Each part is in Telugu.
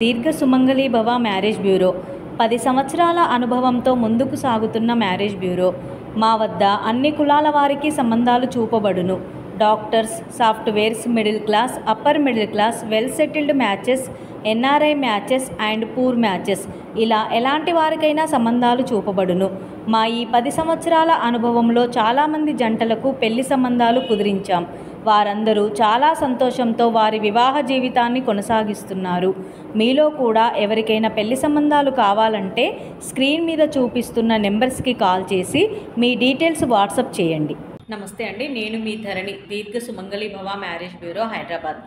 దీర్ఘ సుమంగళి భవ మ్యారేజ్ బ్యూరో 10 సంవత్సరాల అనుభవంతో ముందుకు సాగుతున్న మ్యారేజ్ బ్యూరో. మా వద్ద అన్ని కులాల వారికి సంబంధాలు చూపబడును. Doctors, softwares, middle class, upper middle class, well settled matches, NRI matches and poor matches, ఇలా ఎలాంటి వారికైనా సంబంధాలు చూపబడును. మా ఈ 10 సంవత్సరాల అనుభవంలో చాలామంది జంటలకు పెళ్లి సంబంధాలు కుదిరించాం. వారందరూ చాలా సంతోషంతో వారి వివాహ జీవితాన్ని కొనసాగిస్తున్నారు. మీలో కూడా ఎవరికైనా పెళ్లి సంబంధాలు కావాలంటే స్క్రీన్ మీద చూపిస్తున్న నెంబర్స్కి కాల్ చేసి మీ డీటెయిల్స్ వాట్సాప్ చేయండి. నమస్తే అండి, నేను మీ ధరణి, దీర్ఘ సుమంగళి భవ మ్యారేజ్ బ్యూరో, హైదరాబాద్.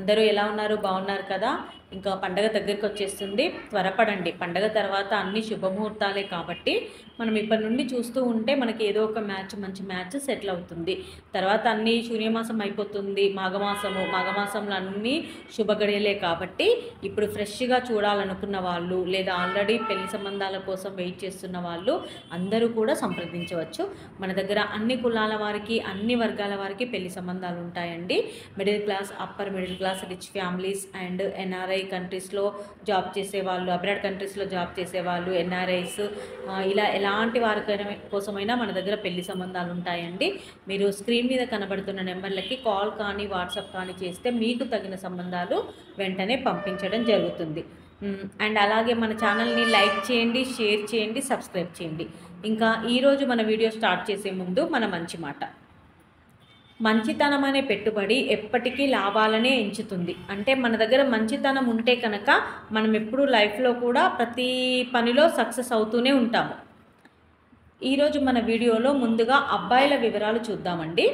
అందరూ ఎలా ఉన్నారు? బాగున్నారు కదా? ఇంకా పండగ దగ్గరికి వచ్చేస్తుంది, త్వరపడండి. పండగ తర్వాత అన్ని శుభముహూర్తాలే కాబట్టి మనం ఇప్పటి నుండి చూస్తూ ఉంటే మనకి ఏదో ఒక మంచి మ్యాచ్ సెటిల్ అవుతుంది. తర్వాత అన్నీ శూన్యమాసం అయిపోతుంది, మాఘమాసంలో అన్నీ శుభగడియలే కాబట్టి ఇప్పుడు ఫ్రెష్గా చూడాలనుకున్న వాళ్ళు లేదా ఆల్రెడీ పెళ్లి సంబంధాల కోసం వెయిట్ చేస్తున్న వాళ్ళు అందరూ కూడా సంప్రదించవచ్చు. మన దగ్గర అన్ని కులాల వారికి, అన్ని వర్గాల వారికి పెళ్లి సంబంధాలు ఉంటాయండి. Middle class, upper middle class, rich families and NRI కంట్రీస్లో జాబ్ చేసేవాళ్ళు, అబ్రాడ్ కంట్రీస్లో జాబ్ చేసేవాళ్ళు, ఎన్ఆర్ఐస్, ఇలా ఎలాంటి వారి కోసమైనా మన దగ్గర పెళ్లి సంబంధాలు ఉంటాయండి. మీరు స్క్రీన్ మీద కనబడుతున్న నెంబర్లకి కాల్ కానీ వాట్సాప్ కానీ చేస్తే మీకు తగిన సంబంధాలు వెంటనే పంపించడం జరుగుతుంది. అండ్ అలాగే మన ఛానల్ని లైక్ చేయండి, షేర్ చేయండి, సబ్స్క్రైబ్ చేయండి. ఇంకా ఈరోజు మన వీడియో స్టార్ట్ చేసే ముందు మన మంచి మాట. మంచితనం అనే పెట్టుబడి ఎప్పటికీ లాభాలనే ఎంచుతుంది. అంటే మన దగ్గర మంచితనం ఉంటే కనుక మనం ఎప్పుడూ లైఫ్లో కూడా ప్రతి పనిలో సక్సెస్ అవుతూనే ఉంటాము. ఈరోజు మన వీడియోలో ముందుగా అబ్బాయిల వివరాలు చూద్దామండి.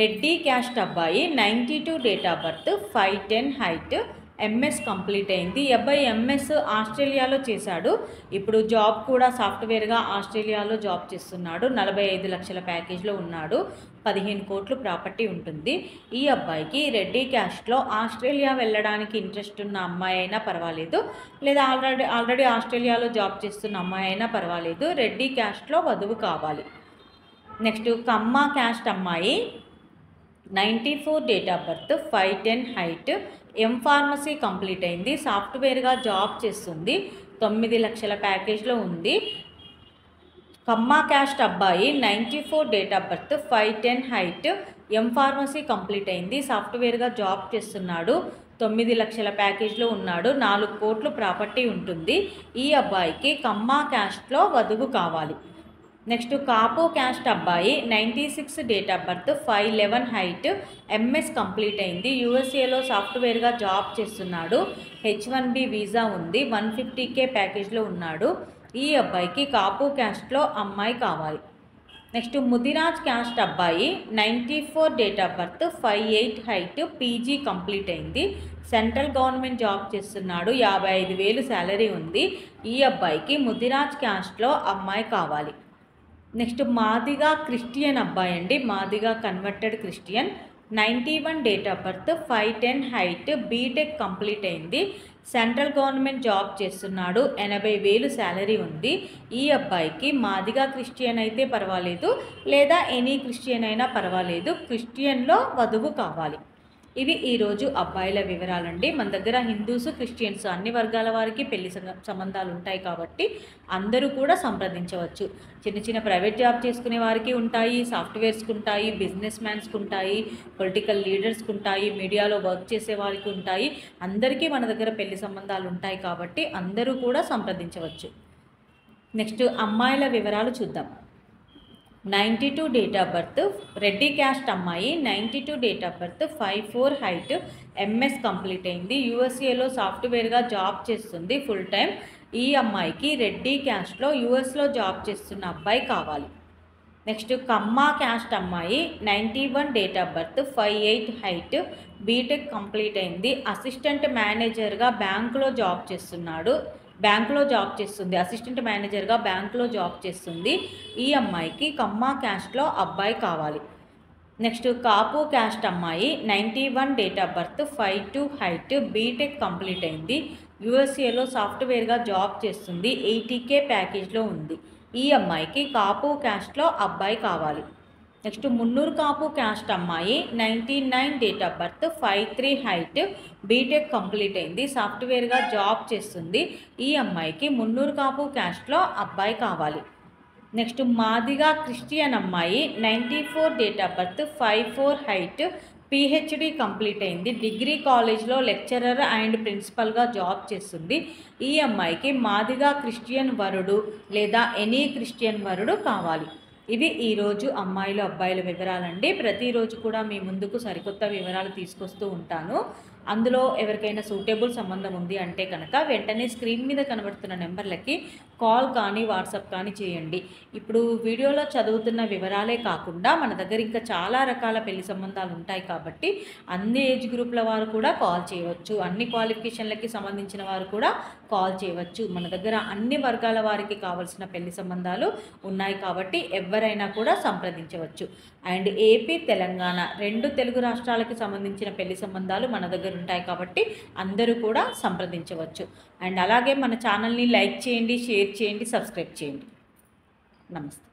రెడ్డి క్యాస్ట్ అబ్బాయి, 92 date of birth, 5'10" height, MS complete అయింది. ఈ అబ్బాయి ఎంఎస్ ఆస్ట్రేలియాలో చేశాడు. ఇప్పుడు జాబ్ కూడా సాఫ్ట్వేర్గా ఆస్ట్రేలియాలో జాబ్ చేస్తున్నాడు. 45 లక్షల ప్యాకేజ్లో ఉన్నాడు. 15 కోట్లు ప్రాపర్టీ ఉంటుంది. ఈ అబ్బాయికి రెడ్డి క్యాస్ట్లో ఆస్ట్రేలియా వెళ్ళడానికి ఇంట్రెస్ట్ ఉన్న అమ్మాయి అయినా పర్వాలేదు, లేదా ఆల్రెడీ ఆస్ట్రేలియాలో జాబ్ చేస్తున్న అమ్మాయి అయినా పర్వాలేదు. రెడ్డి క్యాస్ట్లో వధువు కావాలి. నెక్స్ట్ కమ్మ క్యాస్ట్ అమ్మాయి, 94 date of birth, 5'10" height, pharmacy complete అయింది. సాఫ్ట్వేర్గా జాబ్ చేస్తుంది. 9 లక్షల ప్యాకేజ్లో ఉంది. కమ్మ క్యాస్ట్ అబ్బాయి, 94 date of birth, 5'10" height, pharmacy complete అయింది. సాఫ్ట్వేర్గా జాబ్ చేస్తున్నాడు. 9 లక్షల ప్యాకేజ్లో ఉన్నాడు. 4 కోట్లు ప్రాపర్టీ ఉంటుంది. ఈ అబ్బాయికి కమ్మ క్యాస్ట్లో వధువు కావాలి. నెక్స్ట్ కాపు క్యాస్ట్ అబ్బాయి, 96 date of birth, 5'11" height, MS complete అయింది. యూఎస్ఏలో సాఫ్ట్వేర్గా జాబ్ చేస్తున్నాడు. H1B వీసా ఉంది. 150K ప్యాకేజ్లో ఉన్నాడు. ఈ అబ్బాయికి కాపు క్యాస్ట్లో అమ్మాయి కావాలి. నెక్స్ట్ ముదిరాజ్ క్యాస్ట్ అబ్బాయి, 94 date of birth, 5'8" height, PG complete అయింది. సెంట్రల్ గవర్నమెంట్ జాబ్ చేస్తున్నాడు. 55,000 శాలరీ ఉంది. ఈ అబ్బాయికి ముదిరాజ్ క్యాస్ట్లో అమ్మాయి కావాలి. నెక్స్ట్ మాదిగా క్రిస్టియన్ అబ్బాయి అండి, Madiga converted Christian, 91 date of birth, 5'10" height, B Tech complete అయింది. సెంట్రల్ గవర్నమెంట్ జాబ్ చేస్తున్నాడు. 80,000 శాలరీ ఉంది. ఈ అబ్బాయికి మాదిగా క్రిస్టియన్ అయితే పర్వాలేదు, లేదా ఎనీ క్రిస్టియన్ అయినా పర్వాలేదు. క్రిస్టియన్లో వధువు కావాలి. ఇవి ఈరోజు అబ్బాయిల వివరాలండి. మన దగ్గర హిందూస్, క్రిస్టియన్స్ అన్ని వర్గాల వారికి పెళ్లి సంబంధాలు ఉంటాయి కాబట్టి అందరూ కూడా సంప్రదించవచ్చు. చిన్న ప్రైవేట్ జాబ్ చేసుకునే వారికి ఉంటాయి, సాఫ్ట్వేర్స్కి ఉంటాయి, బిజినెస్ మ్యాన్స్కి ఉంటాయి, పొలిటికల్ లీడర్స్కి ఉంటాయి, మీడియాలో వర్క్ చేసే వారికి ఉంటాయి. అందరికీ మన దగ్గర పెళ్లి సంబంధాలు ఉంటాయి కాబట్టి అందరూ కూడా సంప్రదించవచ్చు. నెక్స్ట్ అమ్మాయిల వివరాలు చూద్దాం. 92 date of birth, Reddy caste అమ్మాయి, 92 date of birth, 5'4" height, MS complete అయింది. యూఎస్ఏలో సాఫ్ట్వేర్గా జాబ్ చేస్తుంది ఫుల్ టైం. ఈ అమ్మాయికి రెడ్డి క్యాస్ట్లో యూఎస్లో జాబ్ చేస్తున్న అబ్బాయి కావాలి. నెక్స్ట్ కమ్మ క్యాస్ట్ అమ్మాయి, 91 date of birth, 5'8" height, B Tech complete అయింది. అసిస్టెంట్ మేనేజర్గా బ్యాంకులో జాబ్ చేస్తుంది. అసిస్టెంట్ మేనేజర్గా బ్యాంకులో జాబ్ చేస్తుంది. ఈ అమ్మాయికి కమ్మ క్యాస్ట్లో అబ్బాయి కావాలి. నెక్స్ట్ కాపు క్యాస్ట్ అమ్మాయి, 91 date of birth, 5'2" height, B Tech complete అయింది. యూఎస్ఏలో సాఫ్ట్వేర్గా జాబ్ చేస్తుంది. 80K ప్యాకేజ్లో ఉంది. ఈ అమ్మాయికి కాపు క్యాస్ట్లో అబ్బాయి కావాలి. నెక్స్ట్ మున్నూరు కాపు క్యాస్ట్ అమ్మాయి 99 date of birth 53 height B Tech complete అయింది సాఫ్ట్వేర్గా జాబ్ చేస్తుంది. ఈ అమ్మాయికి మున్నూరు కాపు క్యాస్ట్లో అబ్బాయి కావాలి. నెక్స్ట్ మాదిగా క్రిస్టియన్ అమ్మాయి 94 date of birth 54 height PhD complete అయింది డిగ్రీ కాలేజ్లో లెక్చరర్ అండ్ ప్రిన్సిపల్గా జాబ్ చేస్తుంది. ఈ అమ్మాయికి మాదిగా క్రిస్టియన్ వరుడు లేదా ఎనీ క్రిస్టియన్ వరుడు కావాలి. ఇవి ఈరోజు అమ్మాయిలు అబ్బాయిల వివరాలండి. ప్రతిరోజు కూడా మీ ముందుకు సరికొత్త వివరాలు తీసుకొస్తూ ఉంటాను. అందులో ఎవరికైనా సూటబుల్ సంబంధం ఉంది అంటే కనుక వెంటనే స్క్రీన్ మీద కనబడుతున్న నెంబర్లకి కాల్ కానీ వాట్సాప్ కానీ చేయండి. ఇప్పుడు వీడియోలో చదువుతున్న వివరాలే కాకుండా మన దగ్గర ఇంకా చాలా రకాల పెళ్లి సంబంధాలు ఉంటాయి కాబట్టి అన్ని ఏజ్ గ్రూప్ల వారు కూడా కాల్ చేయవచ్చు. అన్ని క్వాలిఫికేషన్లకి సంబంధించిన వారు కూడా కాల్ చేయవచ్చు. మన దగ్గర అన్ని వర్గాల వారికి కావాల్సిన పెళ్లి సంబంధాలు ఉన్నాయి కాబట్టి ఎవరైనా కూడా సంప్రదించవచ్చు. అండ్ ఏపీ తెలంగాణ 2 తెలుగు రాష్ట్రాలకి సంబంధించిన పెళ్లి సంబంధాలు మన దగ్గర ఉంటాయి కాబట్టి అందరూ కూడా సంప్రదించవచ్చు. అండ్ అలాగే మన ఛానల్ని లైక్ చేయండి, షేర్ చేయండి, సబ్స్క్రైబ్ చేయండి. నమస్తే.